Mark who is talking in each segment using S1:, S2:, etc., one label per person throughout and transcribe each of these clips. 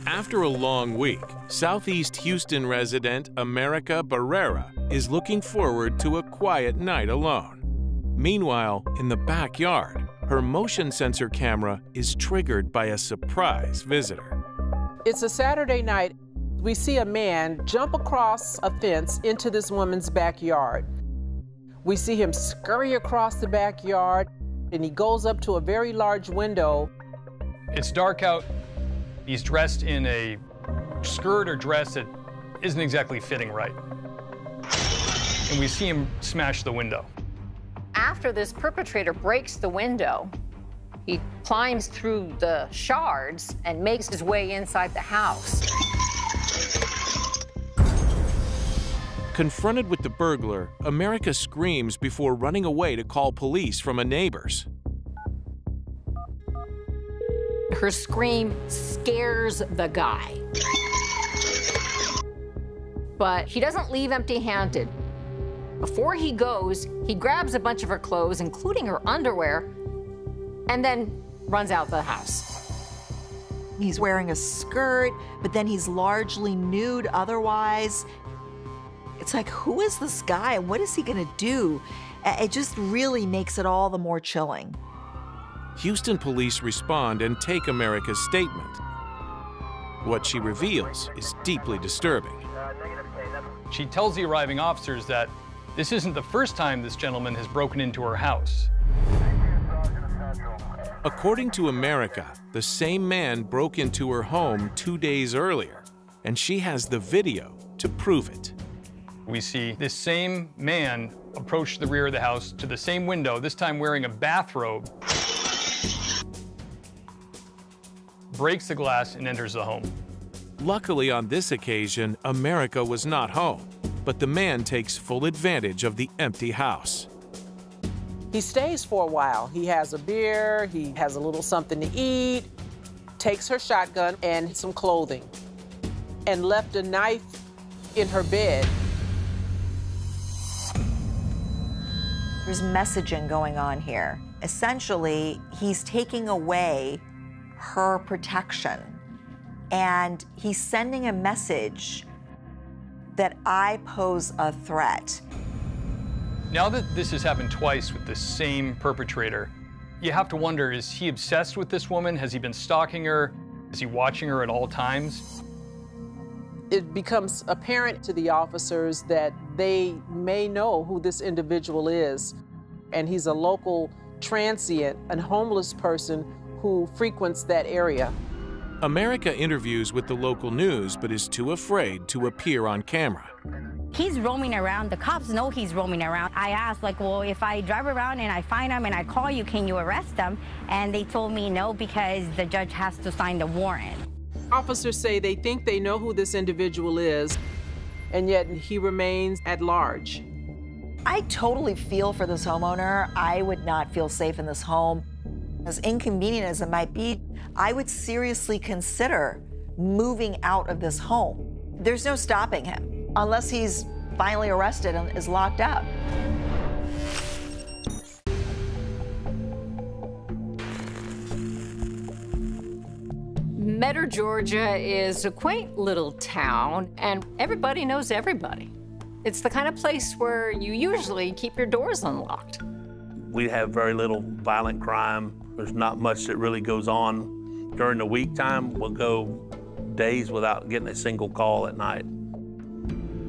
S1: After a long week, Southeast Houston resident America Barrera is looking forward to a quiet night alone. Meanwhile, in the backyard, her motion sensor camera is triggered by a surprise visitor.
S2: It's a Saturday night. We see a man jump across a fence into this woman's backyard. We see him scurry across the backyard, and he goes up to a very large window.
S3: It's dark out. He's dressed in a skirt or dress that isn't exactly fitting right. And we see him smash the window.
S4: After this perpetrator breaks the window, he climbs through the shards and makes his way inside the house.
S1: Confronted with the burglar, America screams before running away to call police from a neighbor's.
S4: Her scream scares the guy. But he doesn't leave empty-handed. Before he goes, he grabs a bunch of her clothes, including her underwear, and then runs out the house.
S5: He's wearing a skirt, but then he's largely nude otherwise. It's like, who is this guy? What is he gonna do? It just really makes it all the more chilling.
S1: Houston police respond and take America's statement. What she reveals is deeply disturbing.
S3: She tells the arriving officers that this isn't the first time this gentleman has broken into her house.
S1: According to America, the same man broke into her home 2 days earlier, and she has the video to prove it.
S3: We see this same man approach the rear of the house to the same window, this time wearing a bathrobe, breaks the glass and enters the home.
S1: Luckily, on this occasion, America was not home, but the man takes full advantage of the empty house.
S2: He stays for a while. He has a beer, he has a little something to eat, takes her shotgun and some clothing, and left a knife in her bed.
S5: There's messaging going on here. Essentially, he's taking away her protection, and he's sending a message that I pose a threat.
S3: Now that this has happened twice with the same perpetrator, you have to wonder, is he obsessed with this woman? Has he been stalking her? Is he watching her at all times?
S2: It becomes apparent to the officers that they may know who this individual is, and he's a local transient, a homeless person who frequents that area.
S1: America interviews with the local news, but is too afraid to appear on camera.
S6: He's roaming around. The cops know he's roaming around. I asked, like, well, if I drive around and I find him and I call you, can you arrest him? And they told me no, because the judge has to sign the warrant.
S2: Officers say they think they know who this individual is, and yet he remains at large.
S5: I totally feel for this homeowner. I would not feel safe in this home. As inconvenient as it might be, I would seriously consider moving out of this home. There's no stopping him, unless he's finally arrested and is locked up.
S4: Metter, Georgia is a quaint little town, and everybody knows everybody. It's the kind of place where you usually keep your doors unlocked.
S7: We have very little violent crime. There's not much that really goes on. During the week time, we'll go days without getting a single call at night.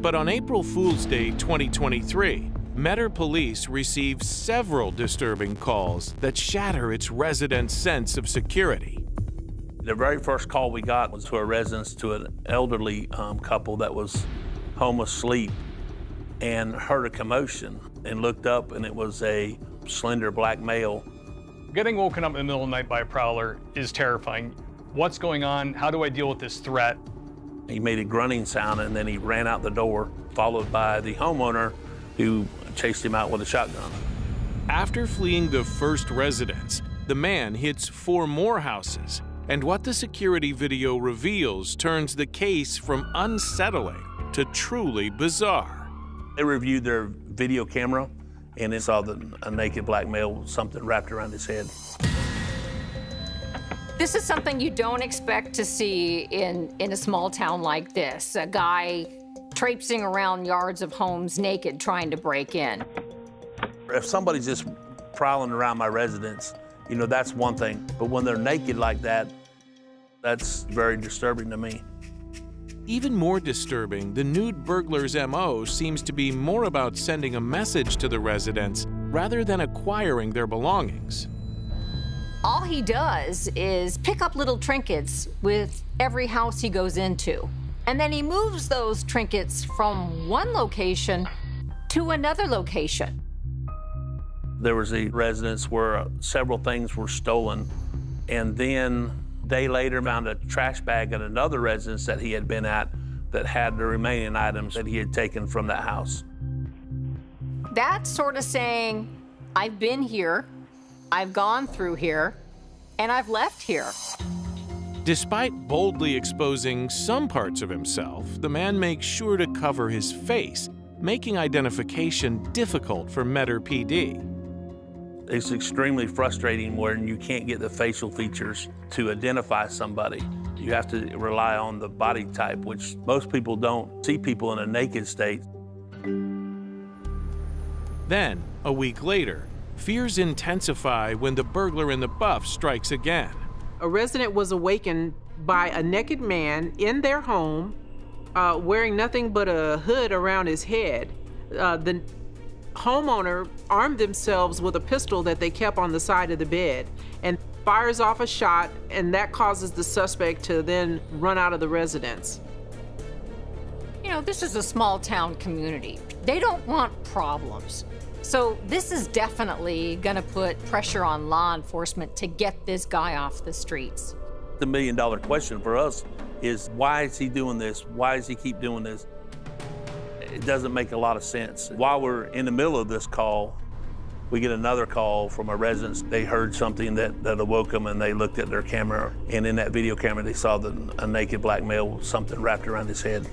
S1: But on April Fool's Day 2023, Metter police received several disturbing calls that shatter its residents' sense of security.
S7: The very first call we got was to a residence to an elderly couple that was home asleep and heard a commotion and looked up, and it was a slender black male.
S3: Getting woken up in the middle of the night by a prowler is terrifying. What's going on? How do I deal with this threat?
S7: He made a grunting sound, and then he ran out the door, followed by the homeowner, who chased him out with a shotgun.
S1: After fleeing the first residence, the man hits 4 more houses, and what the security video reveals turns the case from unsettling to truly bizarre.
S7: They reviewed their video camera, and they saw a naked black male with something wrapped around his head.
S4: This is something you don't expect to see in a small town like this. A guy traipsing around yards of homes naked trying to break in.
S7: If somebody's just prowling around my residence, you know, that's one thing. But when they're naked like that, that's very disturbing to me.
S1: Even more disturbing, the nude burglar's MO seems to be more about sending a message to the residents rather than acquiring their belongings.
S4: All he does is pick up little trinkets with every house he goes into. And then he moves those trinkets from one location to another location.
S7: There was a residence where several things were stolen, and then a day later found a trash bag at another residence that he had been at that had the remaining items that he had taken from that house.
S4: That's sort of saying, I've been here, I've gone through here, and I've left here.
S1: Despite boldly exposing some parts of himself, the man makes sure to cover his face, making identification difficult for Metter PD.
S7: It's extremely frustrating when you can't get the facial features to identify somebody. You have to rely on the body type, which most people don't see people in a naked state.
S1: Then, a week later, fears intensify when the burglar in the buff strikes again.
S2: A resident was awakened by a naked man in their home, wearing nothing but a hood around his head. The homeowner armed themselves with a pistol that they kept on the side of the bed and fires off a shot, and that causes the suspect to then run out of the residence.
S4: You know, this is a small town community. They don't want problems. So this is definitely gonna put pressure on law enforcement to get this guy off the streets.
S7: The million-dollar question for us is, why is he doing this? Why does he keep doing this? It doesn't make a lot of sense. While we're in the middle of this call, we get another call from a resident. They heard something that awoke them, and they looked at their camera, and in that video camera they saw a naked black male with something wrapped around his head.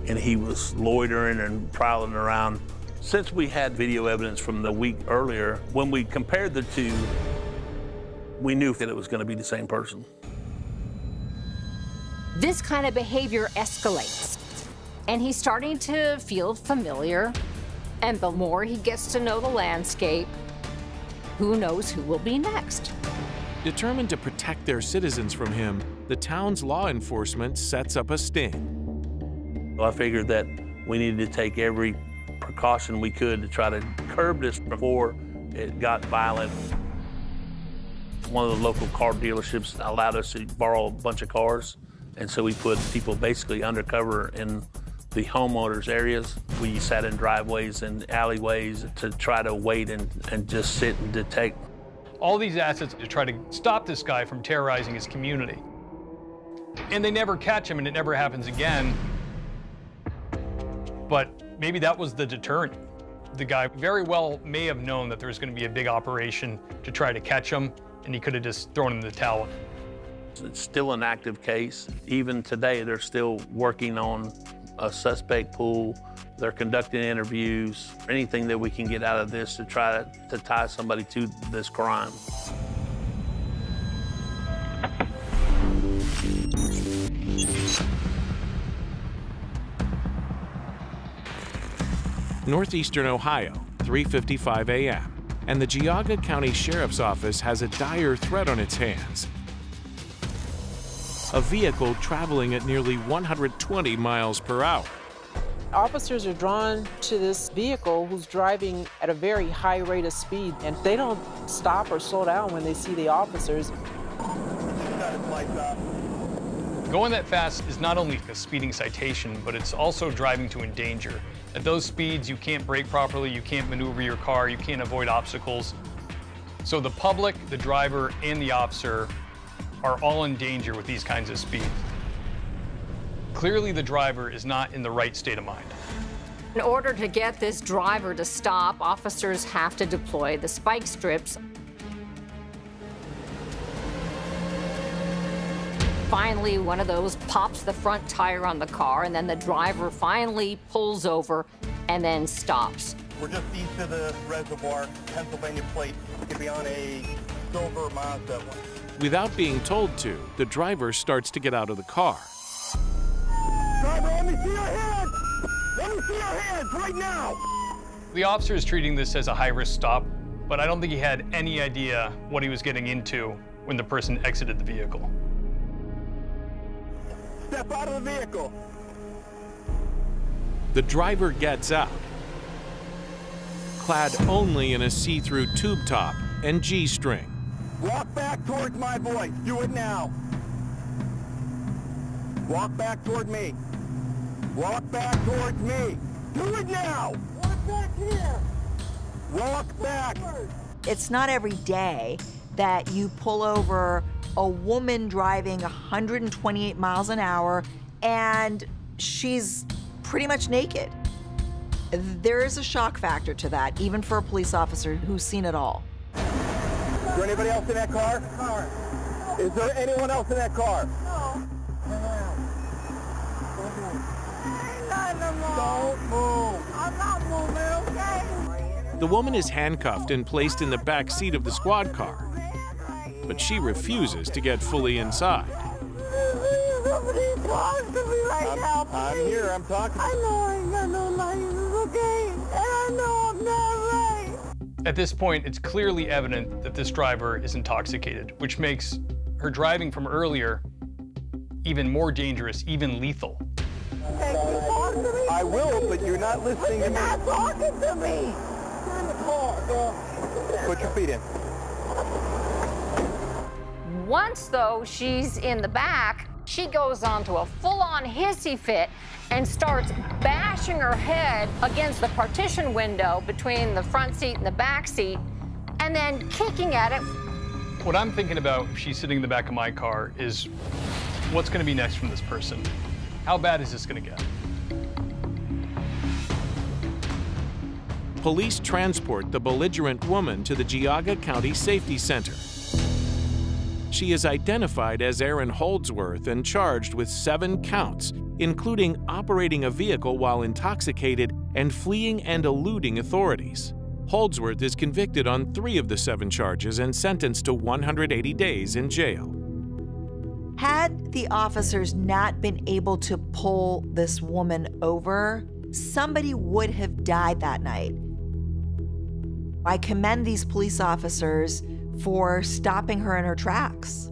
S7: And he was loitering and prowling around. Since we had video evidence from the week earlier, when we compared the two, we knew that it was going to be the same person.
S4: This kind of behavior escalates, and he's starting to feel familiar, and the more he gets to know the landscape, who knows who will be next.
S1: Determined to protect their citizens from him, the town's law enforcement sets up a sting.
S7: I figured that we needed to take every precaution we could to try to curb this before it got violent. One of the local car dealerships allowed us to borrow a bunch of cars, and so we put people basically undercover in the homeowners' areas. We sat in driveways and alleyways to try to wait and just sit and detect.
S3: All these assets to try to stop this guy from terrorizing his community. And they never catch him, and it never happens again. But maybe that was the deterrent. The guy very well may have known that there was going to be a big operation to try to catch him, and he could have just thrown in the towel.
S7: It's still an active case. Even today, they're still working on a suspect pool. They're conducting interviews, anything that we can get out of this to try to tie somebody to this crime.
S1: Northeastern Ohio, 3:55 a.m., and the Geauga County Sheriff's Office has a dire threat on its hands. A vehicle traveling at nearly 120 miles per hour.
S2: Officers are drawn to this vehicle who's driving at a very high rate of speed, and they don't stop or slow down when they see the officers.
S3: Going that fast is not only a speeding citation, but it's also driving to endanger. At those speeds, you can't brake properly, you can't maneuver your car, you can't avoid obstacles. So the public, the driver, and the officer are all in danger with these kinds of speeds. Clearly, the driver is not in the right state of mind.
S4: In order to get this driver to stop, officers have to deploy the spike strips. Finally, one of those pops the front tire on the car, and then the driver finally pulls over and then stops.
S8: We're just east of the reservoir, Pennsylvania plate. Could be on a just over a mile that way.
S1: Without being told to, the driver starts to get out of the car.
S8: Driver, let me see your hands! Let me see your hands right now!
S3: The officer is treating this as a high-risk stop, but I don't think he had any idea what he was getting into when the person exited the vehicle.
S8: Step out of the vehicle.
S1: The driver gets out, clad only in a see-through tube top and G-string.
S8: Walk back towards my voice. Do it now. Walk back toward me. Walk back towards me. Do it now. Walk back here. Walk back.
S5: It's not every day that you pull over a woman driving 128 miles an hour and she's pretty much naked. There is a shock factor to that, even for a police officer who's seen it all.
S8: Is there anybody else in that car? Is there anyone else in that car? No. Don't move. I'm not moving, okay?
S1: The woman is handcuffed and placed in the back seat of the squad car, but she refuses to get fully inside.
S8: Somebody talk to me right now, please. I'm here, I'm talking. I know I ain't got no license, okay? And I know I'm not right.
S3: At this point, it's clearly evident that this driver is intoxicated, which makes her driving from earlier even more dangerous, even lethal.
S8: Hey, talk to me. I will, but you're not listening to me. You're not talking to me. You're in the car, girl. Put your feet in.
S4: Once, though, she's in the back, she goes on to a full-on hissy fit and starts bashing her head against the partition window between the front seat and the back seat, and then kicking at it.
S3: What I'm thinking about if she's sitting in the back of my car is what's going to be next from this person? How bad is this going to get?
S1: Police transport the belligerent woman to the Geauga County Safety Center. She is identified as Erin Holdsworth and charged with 7 counts, including operating a vehicle while intoxicated and fleeing and eluding authorities. Holdsworth is convicted on 3 of the 7 charges and sentenced to 180 days in jail.
S5: Had the officers not been able to pull this woman over, somebody would have died that night. I commend these police officers for stopping her in her tracks.